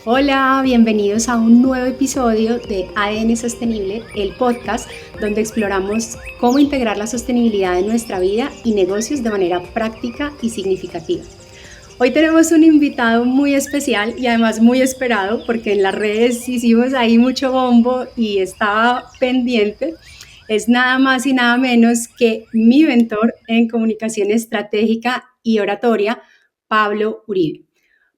Hola, bienvenidos a un nuevo episodio de ADN Sostenible, el podcast donde exploramos cómo integrar la sostenibilidad en nuestra vida y negocios de manera práctica y significativa. Hoy tenemos un invitado muy especial y además muy esperado porque en las redes hicimos ahí mucho bombo y estaba pendiente. Es nada más y nada menos que mi mentor en comunicación estratégica y oratoria, Pablo Uribe.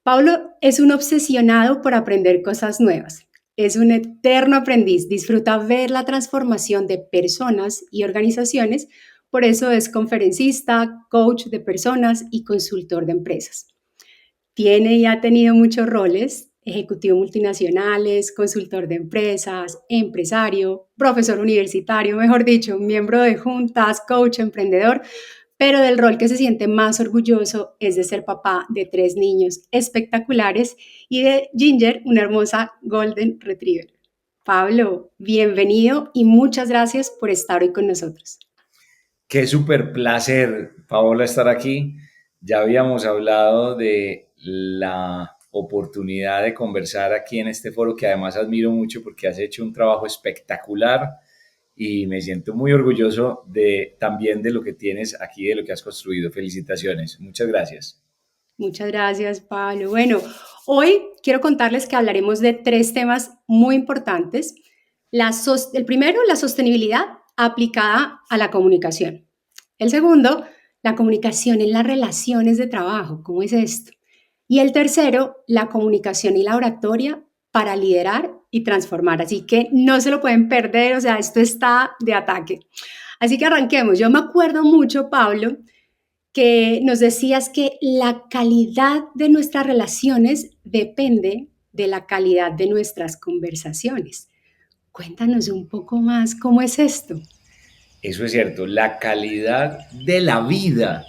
Pablo es un obsesionado por aprender cosas nuevas. Es un eterno aprendiz, disfruta ver la transformación de personas y organizaciones, por eso es conferencista, coach de personas y consultor de empresas. Tiene y ha tenido muchos roles: ejecutivo multinacionales, consultor de empresas, empresario, profesor universitario, mejor dicho, miembro de juntas, coach, emprendedor, pero del rol que se siente más orgulloso es de ser papá de 3 niños espectaculares y de Ginger, una hermosa Golden Retriever. Pablo, bienvenido y muchas gracias por estar hoy con nosotros. Qué súper placer, Paola, estar aquí. Ya habíamos hablado de la oportunidad de conversar aquí en este foro que además admiro mucho porque has hecho un trabajo espectacular y me siento muy orgulloso también de lo que tienes aquí, de lo que has construido. Felicitaciones. Muchas gracias. Muchas gracias, Pablo. Bueno, hoy quiero contarles que hablaremos de 3 temas muy importantes. El primero, la sostenibilidad aplicada a la comunicación. El segundo, la comunicación en las relaciones de trabajo. ¿Cómo es esto? Y el tercero, la comunicación y la oratoria para liderar y transformar. Así que no se lo pueden perder, o sea, esto está de ataque. Así que arranquemos. Yo me acuerdo mucho, Pablo, que nos decías que la calidad de nuestras relaciones depende de la calidad de nuestras conversaciones. Cuéntanos un poco más, ¿cómo es esto? Eso es cierto. La calidad de la vida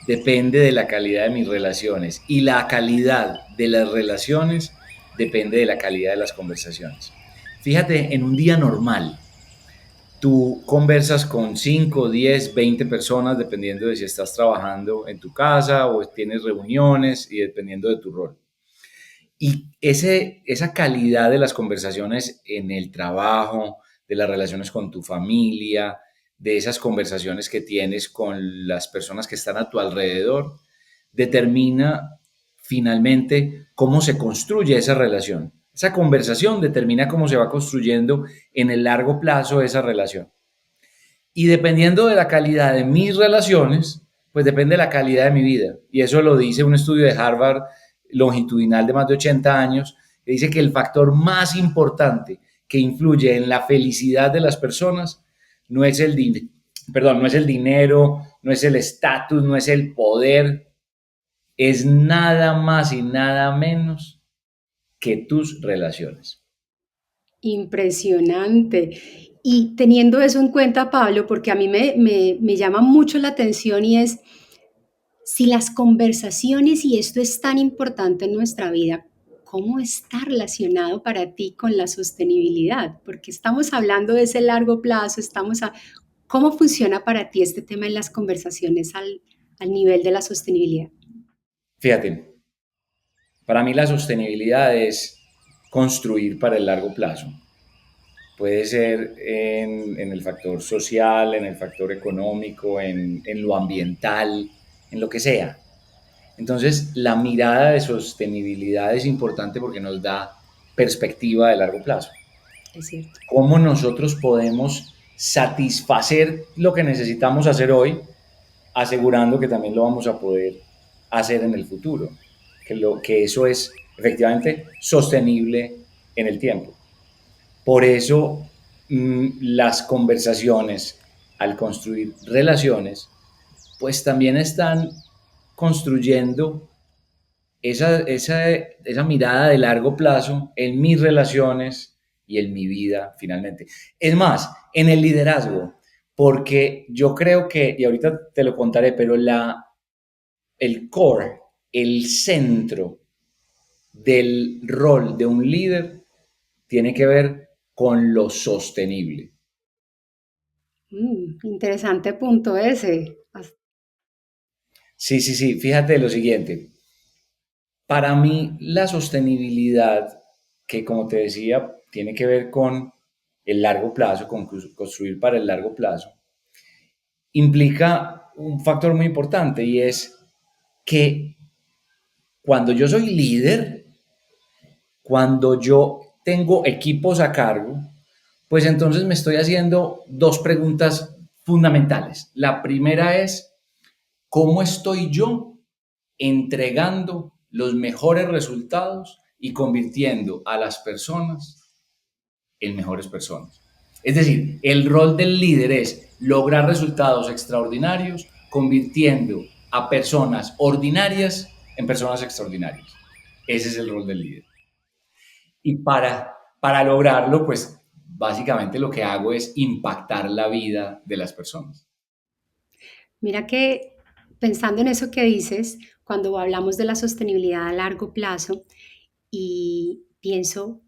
depende de la calidad de mis relaciones y la calidad de las relaciones depende de la calidad de las conversaciones. Fíjate, en un día normal, tú conversas con 5, 10, 20 personas dependiendo de si estás trabajando en tu casa o tienes reuniones y dependiendo de tu rol. Y esa calidad de las conversaciones en el trabajo, de las relaciones con tu familia, de esas conversaciones que tienes con las personas que están a tu alrededor, determina finalmente cómo se construye esa relación. Esa conversación determina cómo se va construyendo en el largo plazo esa relación. Y dependiendo de la calidad de mis relaciones, pues depende de la calidad de mi vida. Y eso lo dice un estudio de Harvard longitudinal de más de 80 años, que dice que el factor más importante que influye en la felicidad de las personas no es no es el dinero, no es el estatus, no es el poder, es nada más y nada menos que tus relaciones. Impresionante. Y teniendo eso en cuenta, Pablo, porque a mí me llama mucho la atención y es si las conversaciones, y esto es tan importante en nuestra vida, ¿cómo está relacionado para ti con la sostenibilidad? Porque estamos hablando de ese largo plazo, ¿cómo funciona para ti este tema en las conversaciones al nivel de la sostenibilidad? Fíjate, para mí la sostenibilidad es construir para el largo plazo. Puede ser en el factor social, en el factor económico, en lo ambiental, en lo que sea. Entonces, la mirada de sostenibilidad es importante porque nos da perspectiva de largo plazo. Es cierto. Cómo nosotros podemos satisfacer lo que necesitamos hacer hoy, asegurando que también lo vamos a poder hacer en el futuro, que eso es efectivamente sostenible en el tiempo. Por eso las conversaciones, al construir relaciones, pues también están construyendo esa mirada de largo plazo en mis relaciones y en mi vida finalmente. Es más, en el liderazgo, porque yo creo que, y ahorita te lo contaré, pero el core, el centro del rol de un líder tiene que ver con lo sostenible. Interesante punto ese. Sí, sí, sí, fíjate lo siguiente. Para mí, la sostenibilidad, que como te decía, tiene que ver con el largo plazo, con construir para el largo plazo, implica un factor muy importante y es que cuando yo soy líder, cuando yo tengo equipos a cargo, pues entonces me estoy haciendo dos preguntas fundamentales. La primera es, ¿cómo estoy yo entregando los mejores resultados y convirtiendo a las personas en mejores personas? Es decir, el rol del líder es lograr resultados extraordinarios convirtiendo a personas ordinarias en personas extraordinarias. Ese es el rol del líder. Y para lograrlo, pues básicamente lo que hago es impactar la vida de las personas. Mira que pensando en eso que dices, cuando hablamos de la sostenibilidad a largo plazo, y pienso,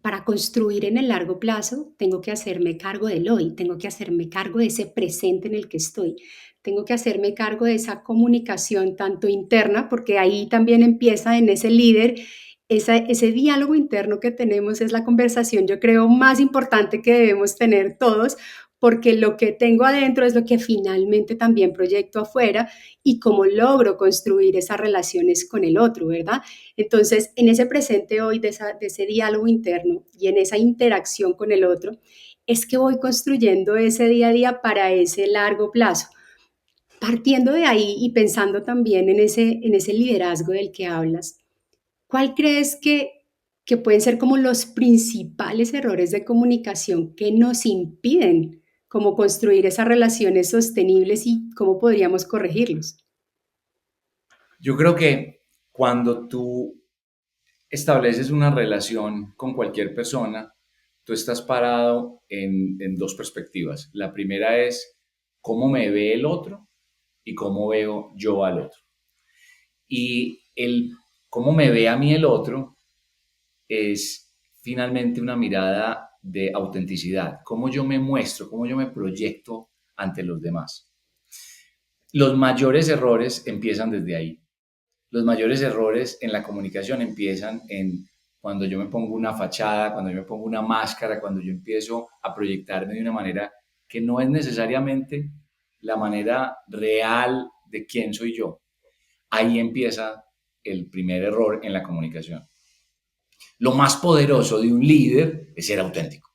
para construir en el largo plazo, tengo que hacerme cargo del hoy, tengo que hacerme cargo de ese presente en el que estoy, tengo que hacerme cargo de esa comunicación tanto interna, porque ahí también empieza en ese líder, ese diálogo interno que tenemos es la conversación, yo creo, más importante que debemos tener todos, porque lo que tengo adentro es lo que finalmente también proyecto afuera y cómo logro construir esas relaciones con el otro, ¿verdad? Entonces, en ese presente hoy de ese diálogo interno y en esa interacción con el otro, es que voy construyendo ese día a día para ese largo plazo. Partiendo de ahí y pensando también en ese liderazgo del que hablas, ¿cuál crees que pueden ser como los principales errores de comunicación que nos impiden como construir esas relaciones sostenibles y cómo podríamos corregirlos? Yo creo que cuando tú estableces una relación con cualquier persona, tú estás parado en dos perspectivas. La primera es cómo me ve el otro y cómo veo yo al otro. Y el cómo me ve a mí el otro es finalmente una mirada de autenticidad, cómo yo me muestro, cómo yo me proyecto ante los demás. Los mayores errores empiezan desde ahí. Los mayores errores en la comunicación empiezan en cuando yo me pongo una fachada, cuando yo me pongo una máscara, cuando yo empiezo a proyectarme de una manera que no es necesariamente la manera real de quién soy yo. Ahí empieza el primer error en la comunicación. Lo más poderoso de un líder es ser auténtico,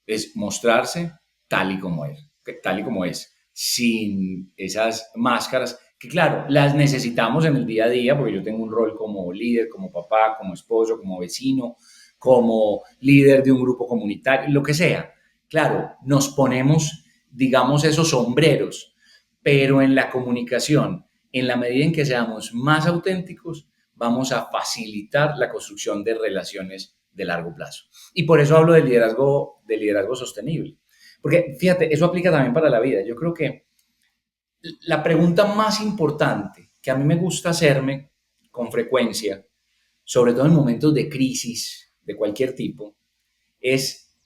es mostrarse tal y como es, sin esas máscaras que claro, las necesitamos en el día a día, porque yo tengo un rol como líder, como papá, como esposo, como vecino, como líder de un grupo comunitario, lo que sea. Claro, nos ponemos, digamos, esos sombreros, pero en la comunicación, en la medida en que seamos más auténticos, vamos a facilitar la construcción de relaciones de largo plazo. Y por eso hablo de liderazgo sostenible. Porque fíjate, eso aplica también para la vida. Yo creo que la pregunta más importante que a mí me gusta hacerme con frecuencia, sobre todo en momentos de crisis de cualquier tipo, es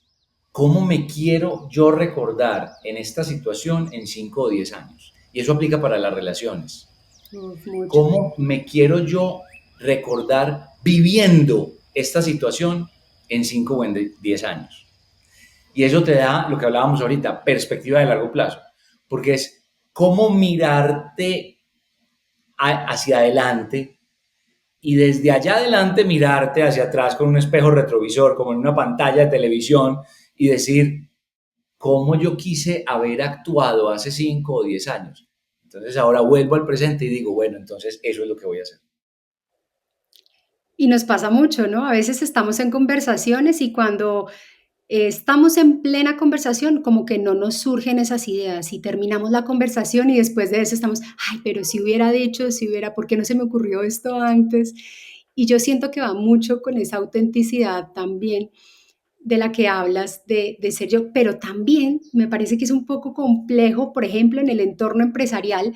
cómo me quiero yo recordar en esta situación en 5 o 10 años. Y eso aplica para las relaciones. Uf, mucho. ¿Cómo me quiero yo recordar viviendo esta situación en 5 o en 10 años? Y eso te da lo que hablábamos ahorita, perspectiva de largo plazo, porque es cómo mirarte hacia adelante y desde allá adelante mirarte hacia atrás con un espejo retrovisor, como en una pantalla de televisión, y decir cómo yo quise haber actuado hace 5 o 10 años. Entonces ahora vuelvo al presente y digo, bueno, entonces eso es lo que voy a hacer. Y nos pasa mucho, ¿no? A veces estamos en conversaciones y cuando estamos en plena conversación, como que no nos surgen esas ideas y terminamos la conversación y después de eso estamos, ay, pero si hubiera dicho, si hubiera, ¿por qué no se me ocurrió esto antes? Y yo siento que va mucho con esa autenticidad también de la que hablas de ser yo, pero también me parece que es un poco complejo, por ejemplo, en el entorno empresarial,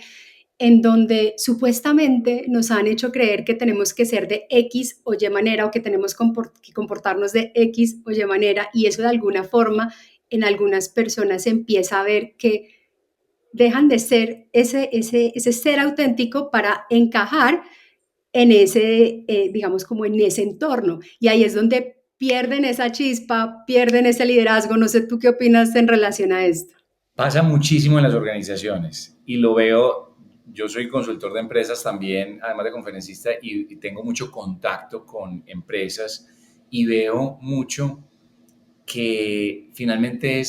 en donde supuestamente nos han hecho creer que tenemos que ser de X o Y manera o que tenemos que comportarnos de X o Y manera y eso de alguna forma en algunas personas se empieza a ver que dejan de ser ese ser auténtico para encajar en ese, digamos, como en ese entorno. Y ahí es donde pierden esa chispa, pierden ese liderazgo. No sé tú qué opinas en relación a esto. Pasa muchísimo en las organizaciones y lo veo, yo soy consultor de empresas también, además de conferencista, y tengo mucho contacto con empresas y veo mucho que finalmente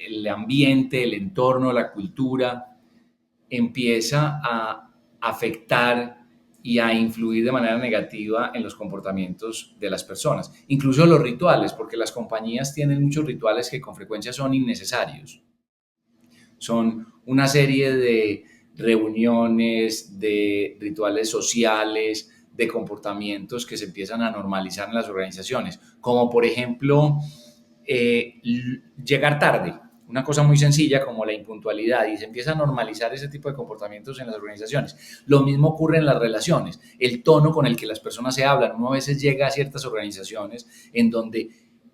el ambiente, el entorno, la cultura empieza a afectar y a influir de manera negativa en los comportamientos de las personas. Incluso los rituales, porque las compañías tienen muchos rituales que con frecuencia son innecesarios. Son una serie de reuniones, de rituales sociales, de comportamientos que se empiezan a normalizar en las organizaciones, como por ejemplo llegar tarde, una cosa muy sencilla como la impuntualidad, y se empieza a normalizar ese tipo de comportamientos en las organizaciones. Lo mismo ocurre en las relaciones, el tono con el que las personas se hablan. Uno a veces llega a ciertas organizaciones en donde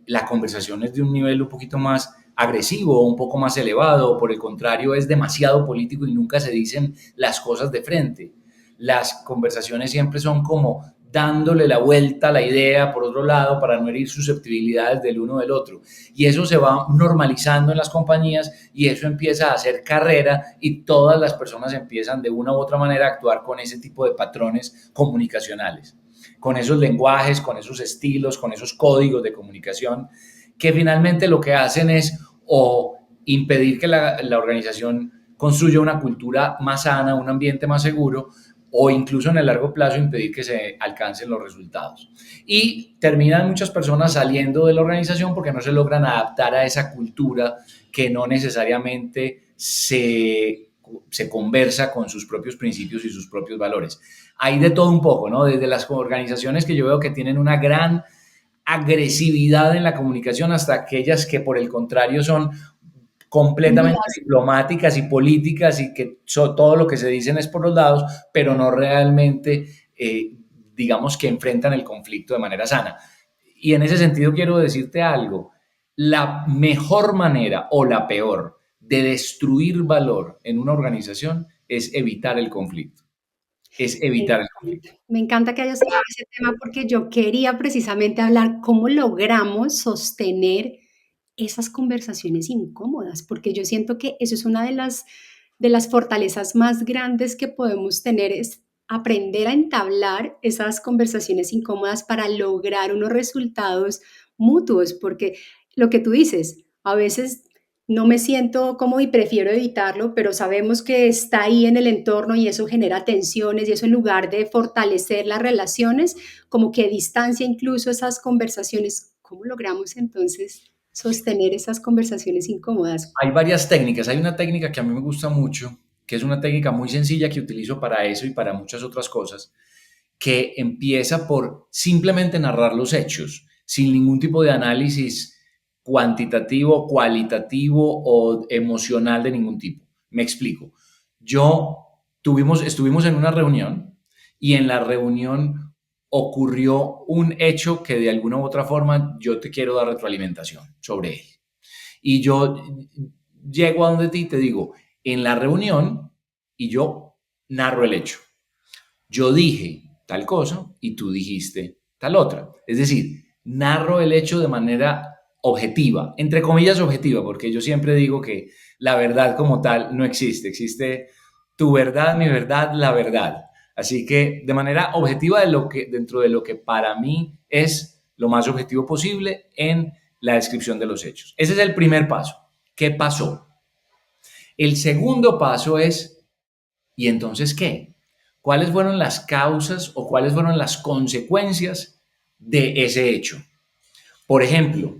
la conversación es de un nivel un poquito más agresivo o un poco más elevado, o por el contrario es demasiado político y nunca se dicen las cosas de frente. Las conversaciones siempre son como dándole la vuelta a la idea por otro lado para no herir susceptibilidades del uno del otro. Y eso se va normalizando en las compañías y eso empieza a hacer carrera y todas las personas empiezan de una u otra manera a actuar con ese tipo de patrones comunicacionales, con esos lenguajes, con esos estilos, con esos códigos de comunicación que finalmente lo que hacen es o impedir que la organización construya una cultura más sana, un ambiente más seguro, o incluso en el largo plazo impedir que se alcancen los resultados. Y terminan muchas personas saliendo de la organización porque no se logran adaptar a esa cultura que no necesariamente se conversa con sus propios principios y sus propios valores. Hay de todo un poco, ¿no? Desde las organizaciones que yo veo que tienen una gran agresividad en la comunicación hasta aquellas que por el contrario son completamente diplomáticas y políticas y que todo lo que se dicen es por los lados, pero no realmente, digamos, que enfrentan el conflicto de manera sana. Y en ese sentido quiero decirte algo, la mejor manera o la peor de destruir valor en una organización es evitar el conflicto, es evitar el conflicto. Me encanta que hayas tocado ese tema porque yo quería precisamente hablar cómo logramos sostener esas conversaciones incómodas, porque yo siento que eso es una de las fortalezas más grandes que podemos tener, es aprender a entablar esas conversaciones incómodas para lograr unos resultados mutuos, porque lo que tú dices, a veces no me siento cómodo y prefiero evitarlo, pero sabemos que está ahí en el entorno y eso genera tensiones y eso en lugar de fortalecer las relaciones, como que distancia incluso esas conversaciones. ¿Cómo logramos entonces sostener esas conversaciones incómodas? Hay varias técnicas. Hay una técnica que a mí me gusta mucho, que es una técnica muy sencilla que utilizo para eso y para muchas otras cosas, que empieza por simplemente narrar los hechos, sin ningún tipo de análisis cuantitativo, cualitativo o emocional de ningún tipo. Me explico. Estuvimos en una reunión y en la reunión ocurrió un hecho que de alguna u otra forma yo te quiero dar retroalimentación sobre él. Y yo llego a donde ti y te digo, en la reunión, y yo narro el hecho. Yo dije tal cosa y tú dijiste tal otra. Es decir, narro el hecho de manera objetiva, entre comillas objetiva, porque yo siempre digo que la verdad como tal no existe. Existe tu verdad, mi verdad, la verdad. Así que de manera objetiva dentro de lo que para mí es lo más objetivo posible en la descripción de los hechos. Ese es el primer paso. ¿Qué pasó? El segundo paso es, ¿y entonces qué? ¿Cuáles fueron las causas o cuáles fueron las consecuencias de ese hecho? Por ejemplo,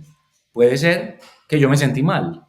puede ser que yo me sentí mal,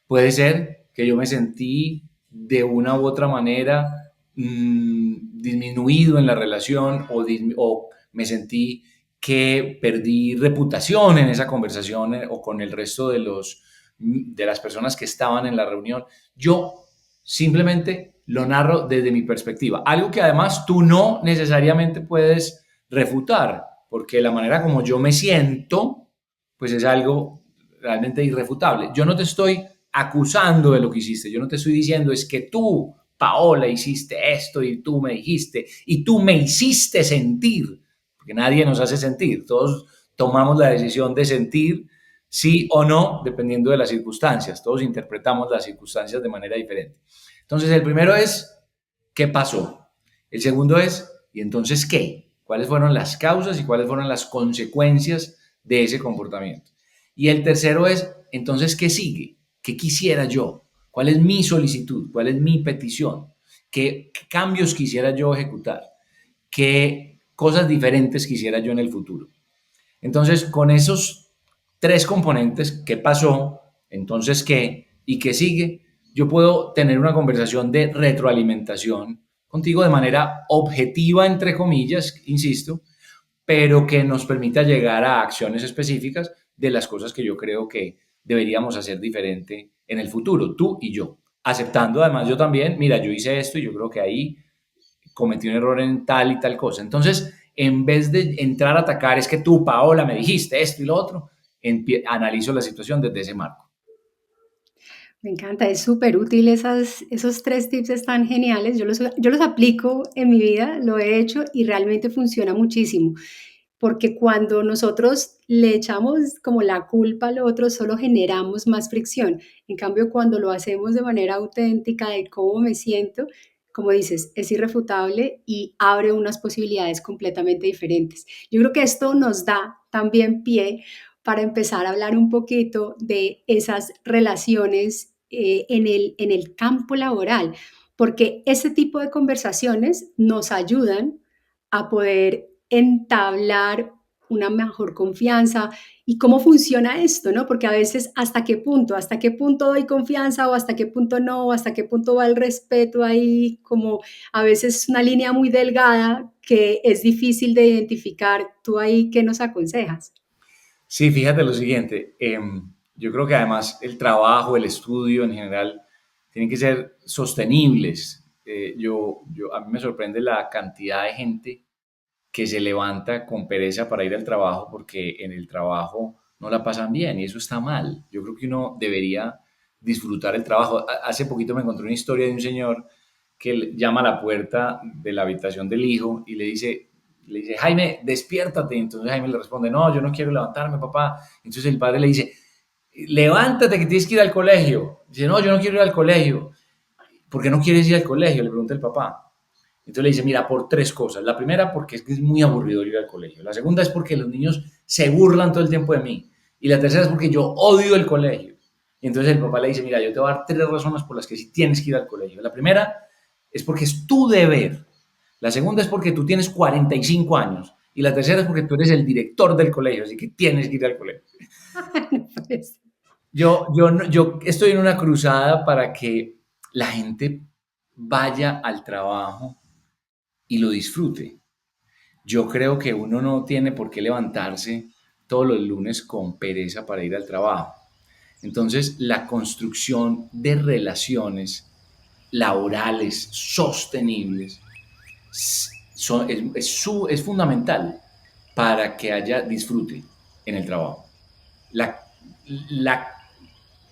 puede ser que yo me sentí de una u otra manera disminuido en la relación o me sentí que perdí reputación en esa conversación o con el resto de las personas que estaban en la reunión. Yo simplemente lo narro desde mi perspectiva, algo que además tú no necesariamente puedes refutar, porque la manera como yo me siento, pues es algo realmente irrefutable. Yo no te estoy acusando de lo que hiciste, yo no te estoy diciendo es que tú Paola, hiciste esto y tú me dijiste y tú me hiciste sentir, porque nadie nos hace sentir, todos tomamos la decisión de sentir sí o no, dependiendo de las circunstancias, todos interpretamos las circunstancias de manera diferente. Entonces, el primero es, ¿qué pasó? El segundo es, ¿y entonces qué? ¿Cuáles fueron las causas y cuáles fueron las consecuencias de ese comportamiento? Y el tercero es, entonces, ¿qué sigue? ¿Qué quisiera yo? ¿Cuál es mi solicitud? ¿Cuál es mi petición? ¿Qué cambios quisiera yo ejecutar? ¿Qué cosas diferentes quisiera yo en el futuro? Entonces, con esos tres componentes, ¿qué pasó? Entonces, ¿qué? ¿Y qué sigue? Yo puedo tener una conversación de retroalimentación contigo de manera objetiva, entre comillas, insisto, pero que nos permita llegar a acciones específicas de las cosas que yo creo que deberíamos hacer diferente en el futuro, tú y yo. Aceptando además yo también, mira, yo hice esto y yo creo que ahí cometí un error en tal y tal cosa. Entonces, en vez de entrar a atacar, es que tú, Paola, me dijiste esto y lo otro, analizo la situación desde ese marco. Me encanta, es súper útil esos tres tips están geniales. Yo los aplico en mi vida, lo he hecho y realmente funciona muchísimo. Porque cuando nosotros le echamos como la culpa al otro, solo generamos más fricción. En cambio, cuando lo hacemos de manera auténtica de cómo me siento, como dices, es irrefutable y abre unas posibilidades completamente diferentes. Yo creo que esto nos da también pie para empezar a hablar un poquito de esas relaciones en el campo laboral, porque ese tipo de conversaciones nos ayudan a poder entablar una mejor confianza y cómo funciona esto, ¿no? Porque a veces hasta qué punto doy confianza o hasta qué punto no, o hasta qué punto va el respeto ahí, como a veces es una línea muy delgada que es difícil de identificar. ¿Tú ahí qué nos aconsejas? Sí, fíjate lo siguiente, yo creo que además el trabajo, el estudio en general, tienen que ser sostenibles. A mí me sorprende la cantidad de gente que se levanta con pereza para ir al trabajo porque en el trabajo no la pasan bien y eso está mal. Yo creo que uno debería disfrutar el trabajo. Hace poquito me encontré una historia de un señor que llama a la puerta de la habitación del hijo y le dice, Jaime, despiértate. Entonces Jaime le responde, no, yo no quiero levantarme, papá. Entonces el padre le dice, levántate que tienes que ir al colegio. Dice, no, yo no quiero ir al colegio. ¿Por qué no quieres ir al colegio? Le pregunta el papá. Entonces le dice, mira, por tres cosas. La primera, porque es que es muy aburrido ir al colegio. La segunda es porque los niños se burlan todo el tiempo de mí. Y la tercera es porque yo odio el colegio. Y entonces el papá le dice, mira, yo te voy a dar tres razones por las que sí tienes que ir al colegio. La primera es porque es tu deber. La segunda es porque tú tienes 45 años. Y la tercera es porque tú eres el director del colegio, así que tienes que ir al colegio. No puede ser. Yo estoy en una cruzada para que la gente vaya al trabajo y lo disfrute. Yo creo que uno no tiene por qué levantarse todos los lunes con pereza para ir al trabajo. Entonces, la construcción de relaciones laborales sostenibles es fundamental para que haya disfrute en el trabajo. La, la,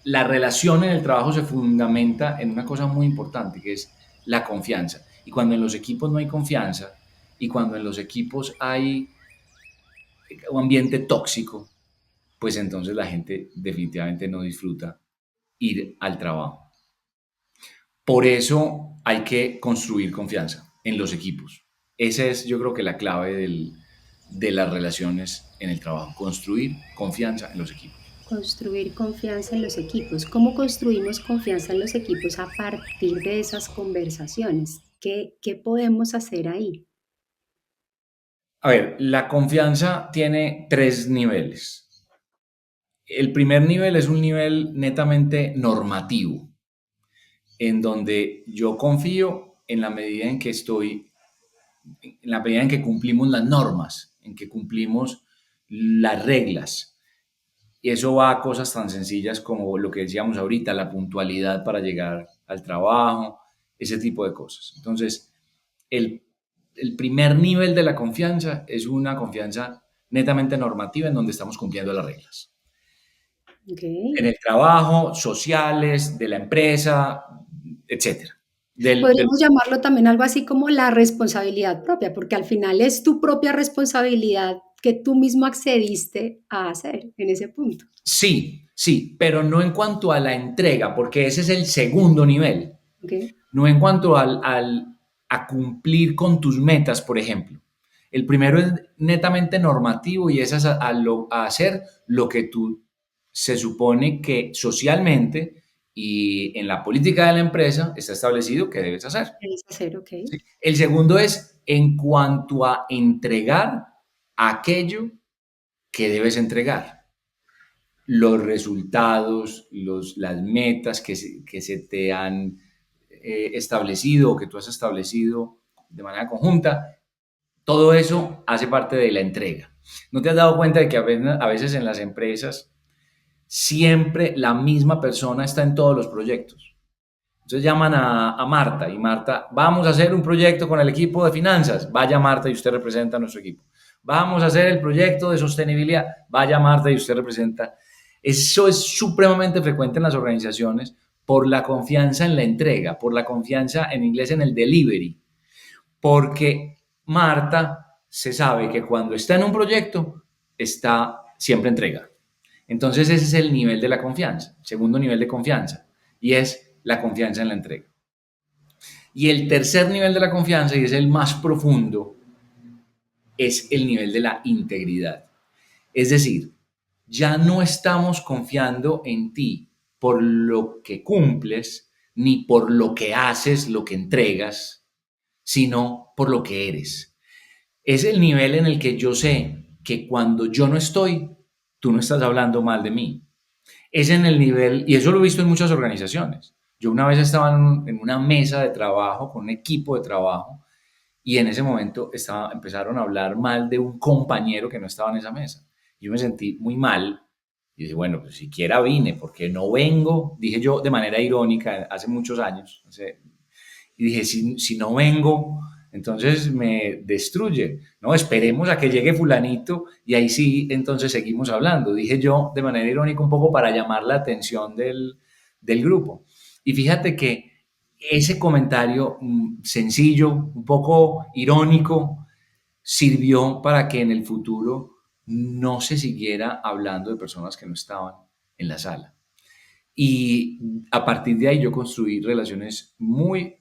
la relación en el trabajo se fundamenta en una cosa muy importante, que es la confianza. Y cuando en los equipos no hay confianza, y cuando en los equipos hay un ambiente tóxico, pues entonces la gente definitivamente no disfruta ir al trabajo. Por eso hay que construir confianza en los equipos. Esa es, yo creo que la clave de las relaciones en el trabajo, construir confianza en los equipos. Construir confianza en los equipos. ¿Cómo construimos confianza en los equipos a partir de esas conversaciones? ¿Qué podemos hacer ahí? A ver, la confianza tiene tres niveles. El primer nivel es un nivel netamente normativo, en donde yo confío en la medida en que en la medida en que cumplimos las normas, en que cumplimos las reglas. Y eso va a cosas tan sencillas como lo que decíamos ahorita, la puntualidad para llegar al trabajo, ese tipo de cosas. Entonces, el, el primer nivel de la confianza es una confianza netamente normativa en donde estamos cumpliendo las reglas. Ok, En el trabajo, sociales, de la empresa, etcétera. del Podríamos llamarlo también algo así como la responsabilidad propia, porque al final es tu propia responsabilidad que tú mismo accediste a hacer en ese punto. sí, sí, pero no en cuanto a la entrega, porque ese es el segundo nivel. ¿Ok? No en cuanto a cumplir con tus metas, por ejemplo. El primero es netamente normativo y es a hacer lo que tú se supone que socialmente y en la política de la empresa está establecido que debes hacer. Debes hacer, ok. ¿Sí? El segundo es en cuanto a entregar aquello que debes entregar, los resultados, las metas que se te han establecido o que tú has establecido de manera conjunta, todo eso hace parte de la entrega. ¿No te has dado cuenta de que a veces en las empresas siempre la misma persona está en todos los proyectos? Entonces llaman a Marta y Marta, vamos a hacer un proyecto con el equipo de finanzas, vaya Marta y usted representa a nuestro equipo. Vamos a hacer el proyecto de sostenibilidad, vaya Marta y usted representa. Eso es supremamente frecuente en las organizaciones por la confianza en la entrega, por la confianza en inglés en el delivery, porque Marta se sabe que cuando está en un proyecto, está siempre entrega. Entonces ese es el nivel de la confianza, segundo nivel de confianza, y es la confianza en la entrega. Y el tercer nivel de la confianza, y es el más profundo, es el nivel de la integridad. Es decir, ya no estamos confiando en ti por lo que cumples, ni por lo que haces, lo que entregas, sino por lo que eres. Es el nivel en el que yo sé que cuando yo no estoy, tú no estás hablando mal de mí. Es en el nivel, y eso lo he visto en muchas organizaciones. Yo una vez estaba en una mesa de trabajo con un equipo de trabajo y en ese momento empezaron a hablar mal de un compañero que no estaba en esa mesa. Yo me sentí muy mal y dije, bueno, pues siquiera vine, porque no vengo, dije yo de manera irónica hace muchos años, y dije, si no vengo, entonces me destruye. No, esperemos a que llegue fulanito y ahí sí, entonces seguimos hablando. Dije yo de manera irónica un poco para llamar la atención del grupo. Y fíjate que ese comentario sencillo, un poco irónico, sirvió para que en el futuro no se siguiera hablando de personas que no estaban en la sala. Y a partir de ahí yo construí relaciones muy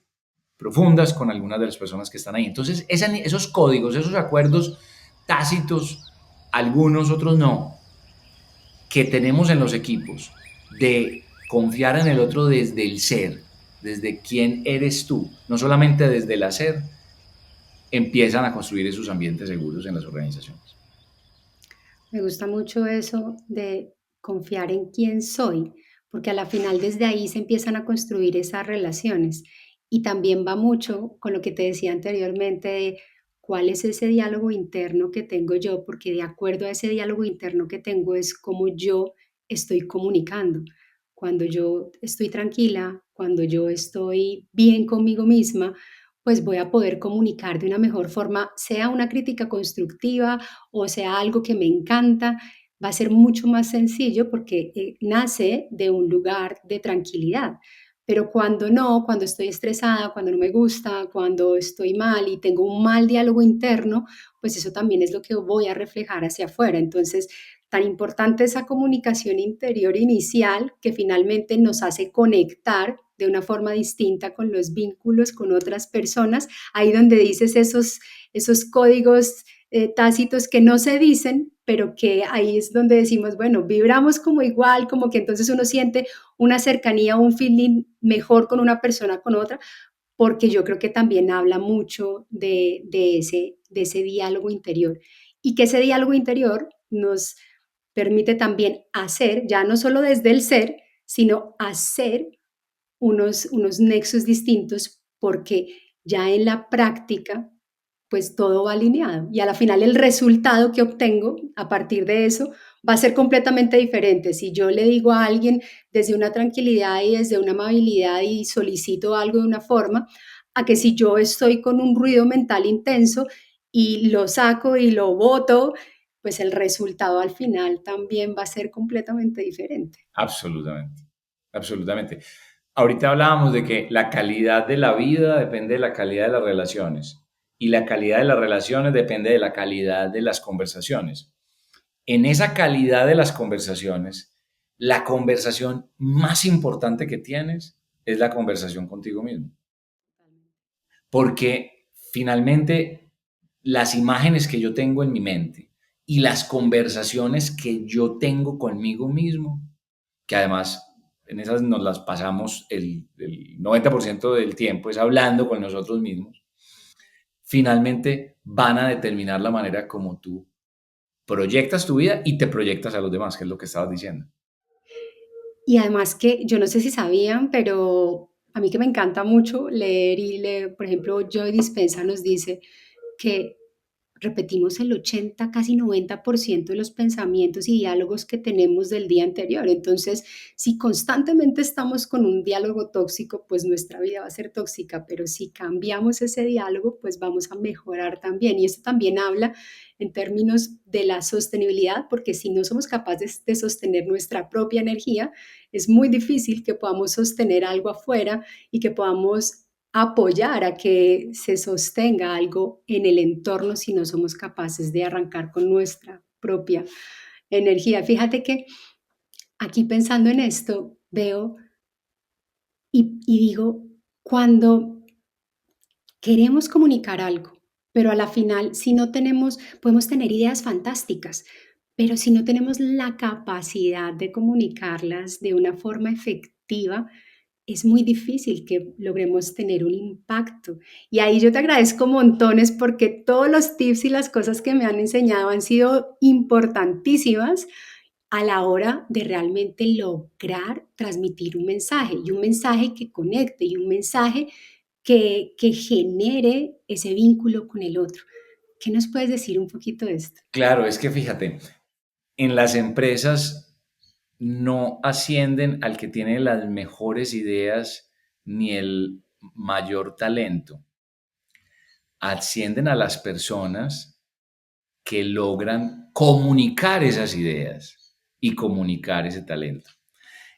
profundas con algunas de las personas que están ahí. Entonces, esos códigos, esos acuerdos tácitos, algunos, otros no, que tenemos en los equipos, de confiar en el otro desde el ser, desde quién eres tú, no solamente desde el hacer, empiezan a construir esos ambientes seguros en las organizaciones. Me gusta mucho eso de confiar en quién soy, porque a la final desde ahí se empiezan a construir esas relaciones. Y también va mucho con lo que te decía anteriormente de cuál es ese diálogo interno que tengo yo, porque de acuerdo a ese diálogo interno que tengo es como yo estoy comunicando. Cuando yo estoy tranquila, cuando yo estoy bien conmigo misma, pues voy a poder comunicar de una mejor forma, sea una crítica constructiva o sea algo que me encanta, va a ser mucho más sencillo porque nace de un lugar de tranquilidad. Pero cuando no, cuando estoy estresada, cuando no me gusta, cuando estoy mal y tengo un mal diálogo interno, pues eso también es lo que voy a reflejar hacia afuera. Entonces, tan importante esa comunicación interior inicial que finalmente nos hace conectar de una forma distinta con los vínculos con otras personas, ahí donde dices esos códigos tácitos que no se dicen, pero que ahí es donde decimos, bueno, vibramos como igual, como que entonces uno siente una cercanía, un feeling mejor con una persona, con otra, porque yo creo que también habla mucho de ese diálogo interior y que ese diálogo interior nos permite también hacer, ya no solo desde el ser, sino hacer unos nexos distintos porque ya en la práctica pues todo va alineado y a la final el resultado que obtengo a partir de eso va a ser completamente diferente. Si yo le digo a alguien desde una tranquilidad y desde una amabilidad y solicito algo de una forma, a que si yo estoy con un ruido mental intenso y lo saco y lo boto, pues el resultado al final también va a ser completamente diferente. Absolutamente, absolutamente. Ahorita hablábamos de que la calidad de la vida depende de la calidad de las relaciones y la calidad de las relaciones depende de la calidad de las conversaciones. En esa calidad de las conversaciones, la conversación más importante que tienes es la conversación contigo mismo. Porque finalmente las imágenes que yo tengo en mi mente y las conversaciones que yo tengo conmigo mismo, que además en esas nos las pasamos el 90% del tiempo es hablando con nosotros mismos, finalmente van a determinar la manera como tú proyectas tu vida y te proyectas a los demás, que es lo que estabas diciendo. Y además que yo no sé si sabían, pero a mí que me encanta mucho leer y leer, por ejemplo, Joy Dispenza nos dice que repetimos el 80, casi 90% de los pensamientos y diálogos que tenemos del día anterior. Entonces, si constantemente estamos con un diálogo tóxico, pues nuestra vida va a ser tóxica, pero si cambiamos ese diálogo, pues vamos a mejorar también. Y esto también habla en términos de la sostenibilidad, porque si no somos capaces de sostener nuestra propia energía, es muy difícil que podamos sostener algo afuera y que podamos apoyar a que se sostenga algo en el entorno si no somos capaces de arrancar con nuestra propia energía. Fíjate que aquí pensando en esto, veo y digo, cuando queremos comunicar algo, pero a la final, si no tenemos, podemos tener ideas fantásticas, pero si no tenemos la capacidad de comunicarlas de una forma efectiva, es muy difícil que logremos tener un impacto. Y ahí yo te agradezco montones porque todos los tips y las cosas que me han enseñado han sido importantísimas a la hora de realmente lograr transmitir un mensaje y un mensaje que conecte y un mensaje que genere ese vínculo con el otro. ¿Qué nos puedes decir un poquito de esto? Claro, es que fíjate, en las empresas no ascienden al que tiene las mejores ideas ni el mayor talento. Ascienden a las personas que logran comunicar esas ideas y comunicar ese talento.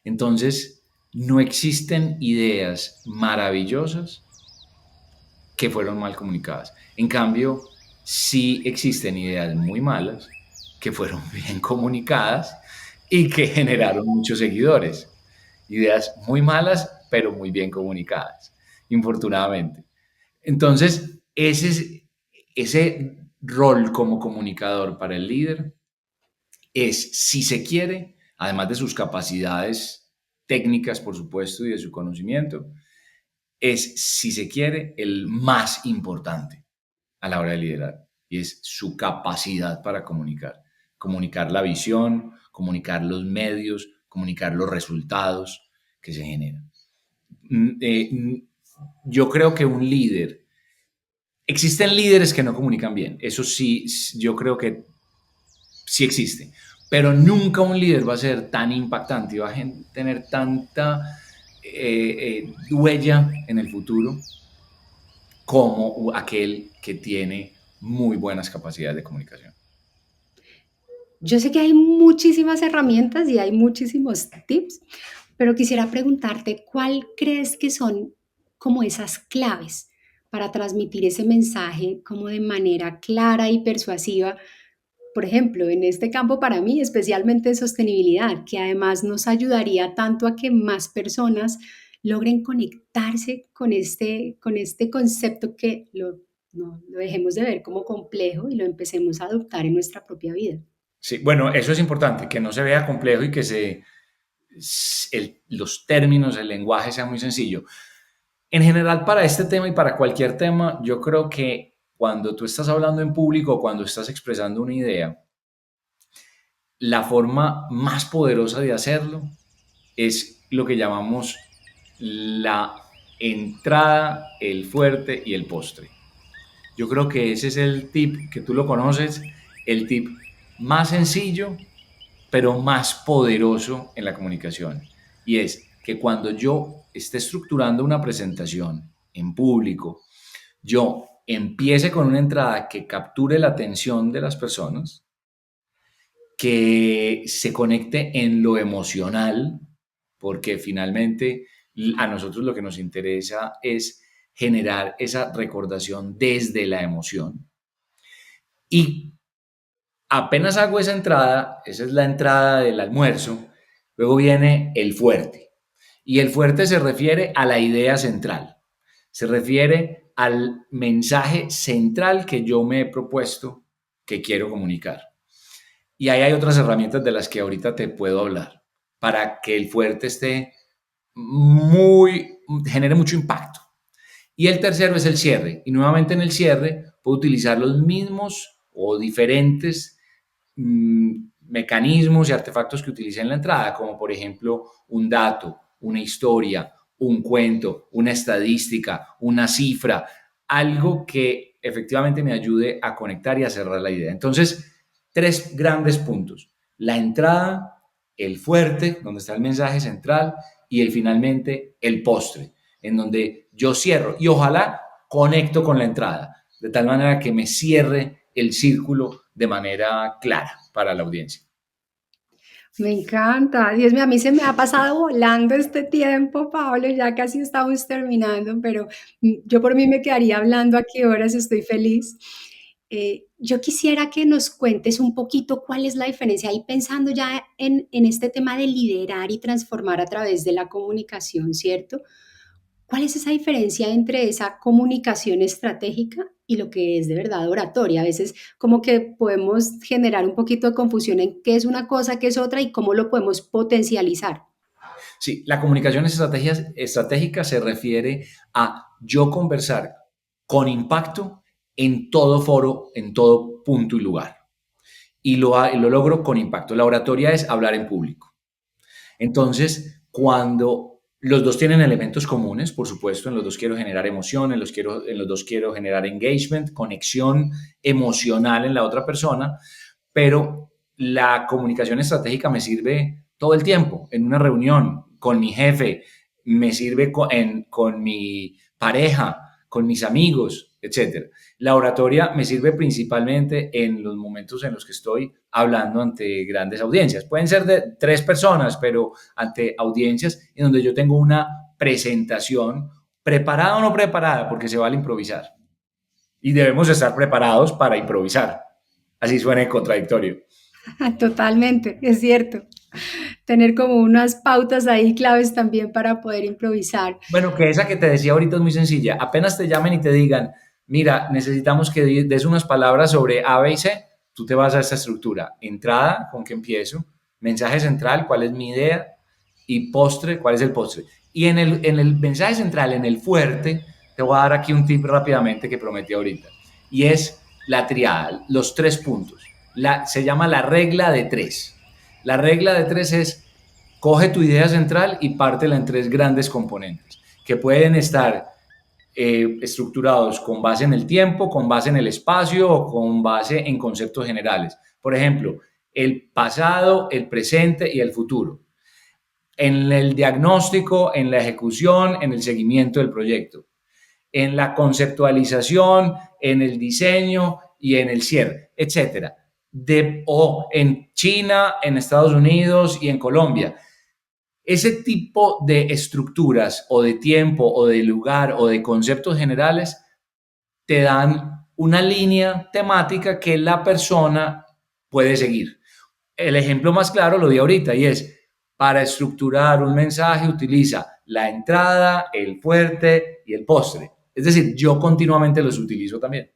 Entonces, no existen ideas maravillosas que fueron mal comunicadas. En cambio, sí existen ideas muy malas que fueron bien comunicadas y que generaron muchos seguidores. Ideas muy malas, pero muy bien comunicadas, infortunadamente. Entonces, ese rol como comunicador para el líder es, si se quiere, además de sus capacidades técnicas, por supuesto, y de su conocimiento, es, si se quiere, el más importante a la hora de liderar, y es su capacidad para comunicar. Comunicar la visión, comunicar los medios, comunicar los resultados que se generan. Yo creo que un líder, existen líderes que no comunican bien, eso sí, yo creo que sí existe, pero nunca un líder va a ser tan impactante y va a tener tanta huella en el futuro como aquel que tiene muy buenas capacidades de comunicación. Yo sé que hay muchísimas herramientas y hay muchísimos tips, pero quisiera preguntarte, ¿cuál crees que son como esas claves para transmitir ese mensaje como de manera clara y persuasiva? Por ejemplo, en este campo para mí, especialmente de sostenibilidad, que además nos ayudaría tanto a que más personas logren conectarse con este concepto que no, lo dejemos de ver como complejo y lo empecemos a adoptar en nuestra propia vida. Sí, bueno, eso es importante, que no se vea complejo y que los términos, el lenguaje sea muy sencillo. En general, para este tema y para cualquier tema, yo creo que cuando tú estás hablando en público, cuando estás expresando una idea, la forma más poderosa de hacerlo es lo que llamamos la entrada, el fuerte y el postre. Yo creo que ese es el tip que tú lo conoces, el tip más sencillo, pero más poderoso en la comunicación. Y es que cuando yo esté estructurando una presentación en público, yo empiece con una entrada que capture la atención de las personas, que se conecte en lo emocional, porque finalmente A nosotros lo que nos interesa es generar esa recordación desde la emoción. Y apenas hago esa entrada, esa es la entrada del almuerzo, luego viene el fuerte. Y el fuerte se refiere a la idea central, se refiere al mensaje central que yo me he propuesto que quiero comunicar. Y ahí hay otras herramientas de las que ahorita te puedo hablar para que el fuerte genere mucho impacto. Y el tercero es el cierre. Y nuevamente en el cierre puedo utilizar los mismos o diferentes mecanismos y artefactos que utilicé en la entrada, como por ejemplo un dato, una historia, un cuento, una estadística, una cifra, algo que efectivamente me ayude a conectar y a cerrar la idea. Entonces, tres grandes puntos: la entrada, el fuerte, donde está el mensaje central, y finalmente el postre, en donde yo cierro y ojalá conecto con la entrada, de tal manera que me cierre el círculo de manera clara para la audiencia. Me encanta. Dios mío, a mí se me ha pasado volando este tiempo, Pablo. Ya casi estamos terminando, pero yo por mí me quedaría hablando aquí horas, estoy feliz. Yo quisiera que nos cuentes un poquito cuál es la diferencia ahí pensando ya en este tema de liderar y transformar a través de la comunicación, ¿cierto? ¿Cuál es esa diferencia entre esa comunicación estratégica y lo que es de verdad oratoria? A veces como que podemos generar un poquito de confusión en qué es una cosa, qué es otra y cómo lo podemos potencializar. Sí, la comunicación estratégica se refiere a yo conversar con impacto en todo foro, en todo punto y lugar. Y lo logro con impacto. La oratoria es hablar en público. Entonces, cuando los dos tienen elementos comunes, por supuesto, en los dos quiero generar emoción, en los dos quiero generar engagement, conexión emocional en la otra persona, pero la comunicación estratégica me sirve todo el tiempo, en una reunión, con mi jefe, me sirve con mi pareja, con mis amigos, etcétera. La oratoria me sirve principalmente en los momentos en los que estoy hablando ante grandes audiencias. Pueden ser de 3 personas, pero ante audiencias en donde yo tengo una presentación preparada o no preparada, porque se vale improvisar. Y debemos estar preparados para improvisar. Así suena contradictorio. Totalmente, es cierto. Tener como unas pautas ahí claves también para poder improvisar. Bueno, que esa que te decía ahorita es muy sencilla. Apenas te llamen y te digan, mira, necesitamos que des unas palabras sobre A, B y C, tú te vas a esta estructura. Entrada, ¿con qué empiezo? Mensaje central, ¿cuál es mi idea? Y postre, ¿cuál es el postre? Y en el mensaje central, en el fuerte, te voy a dar aquí un tip rápidamente que prometí ahorita. Y es la triada, los 3 puntos. Se llama la regla de 3. La regla de 3 es: coge tu idea central y pártela en 3 grandes componentes que pueden estar estructurados con base en el tiempo, con base en el espacio o con base en conceptos generales. Por ejemplo, el pasado, el presente y el futuro. En el diagnóstico, en la ejecución, en el seguimiento del proyecto. En la conceptualización, en el diseño y en el cierre, etcétera. O en China, en Estados Unidos y en Colombia. Ese tipo de estructuras o de tiempo o de lugar o de conceptos generales te dan una línea temática que la persona puede seguir. El ejemplo más claro lo di ahorita y es: para estructurar un mensaje utiliza la entrada, el fuerte y el postre. Es decir, yo continuamente los utilizo también.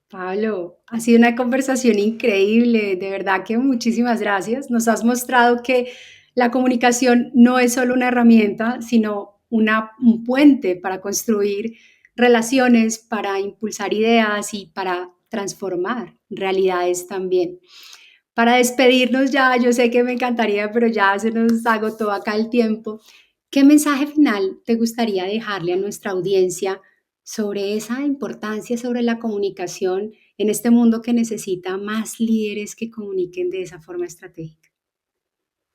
Pablo, ha sido una conversación increíble, de verdad que muchísimas gracias. Nos has mostrado que la comunicación no es solo una herramienta, sino un puente para construir relaciones, para impulsar ideas y para transformar realidades también. Para despedirnos ya, yo sé que me encantaría, pero ya se nos agotó acá el tiempo. ¿Qué mensaje final te gustaría dejarle a nuestra audiencia sobre esa importancia, sobre la comunicación en este mundo que necesita más líderes que comuniquen de esa forma estratégica?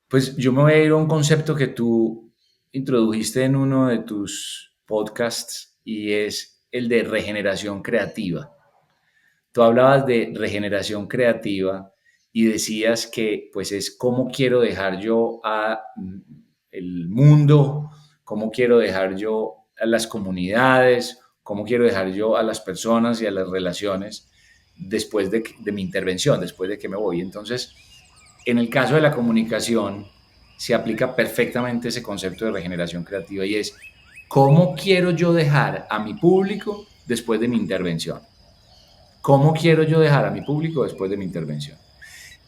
Pues yo me voy a ir a un concepto que tú introdujiste en uno de tus podcasts y es el de regeneración creativa. Tú hablabas de regeneración creativa y decías que pues es cómo quiero dejar yo a el mundo cómo quiero dejar yo a las comunidades, cómo quiero dejar yo a las personas y a las relaciones después de mi intervención, después de que me voy. Entonces, en el caso de la comunicación, se aplica perfectamente ese concepto de regeneración creativa y es cómo quiero yo dejar a mi público después de mi intervención. ¿Cómo quiero yo dejar a mi público después de mi intervención?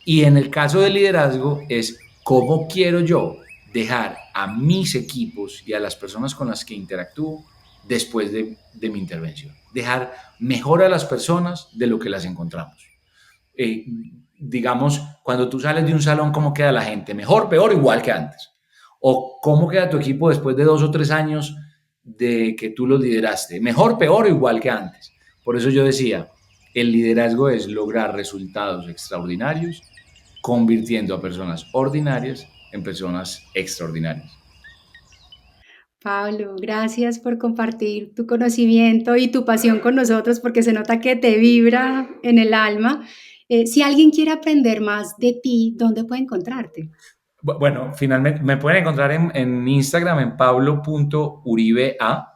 Y en el caso del liderazgo es cómo quiero yo dejar a mis equipos y a las personas con las que interactúo después de mi intervención. Dejar mejor a las personas de lo que las encontramos. Eh, digamos, cuando tú sales de un salón, ¿cómo queda la gente? ¿Mejor, peor, igual que antes? ¿O cómo queda tu equipo después de 2 o 3 años de que tú lo lideraste? ¿Mejor, peor o igual que antes? Por eso yo decía, el liderazgo es lograr resultados extraordinarios convirtiendo a personas ordinarias en personas extraordinarias. Pablo, gracias por compartir tu conocimiento y tu pasión con nosotros porque se nota que te vibra en el alma. Si alguien quiere aprender más de ti, ¿dónde puede encontrarte? Bueno, finalmente me pueden encontrar en Instagram en pablo.uribea,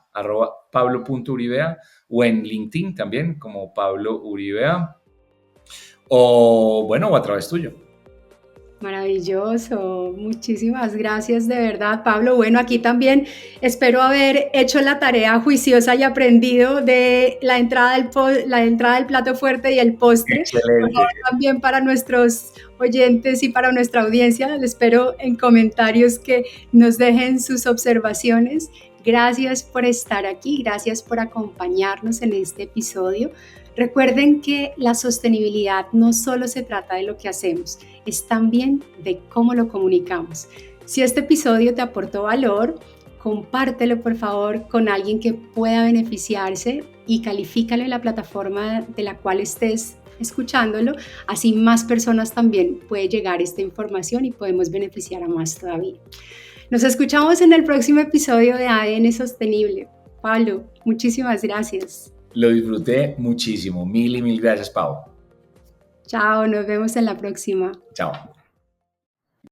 @pablo.uribea, o en LinkedIn también como Pablo Uribea, o bueno, o a través tuyo. Maravilloso, muchísimas gracias de verdad, Pablo. Bueno, aquí también espero haber hecho la tarea juiciosa y aprendido de la entrada del plato fuerte y el postre. Por Excelente. favor, también para nuestros oyentes y para nuestra audiencia, les espero en comentarios que nos dejen sus observaciones. Gracias por estar aquí, gracias por acompañarnos en este episodio. Recuerden que la sostenibilidad no solo se trata de lo que hacemos, es también de cómo lo comunicamos. Si este episodio te aportó valor, compártelo por favor con alguien que pueda beneficiarse y califícalo en la plataforma de la cual estés escuchándolo. Así más personas también puede llegar esta información y podemos beneficiar a más todavía. Nos escuchamos en el próximo episodio de ADN Sostenible. Pablo, muchísimas gracias. Lo disfruté muchísimo. Mil y mil gracias, Pau. Chao, nos vemos en la próxima. Chao.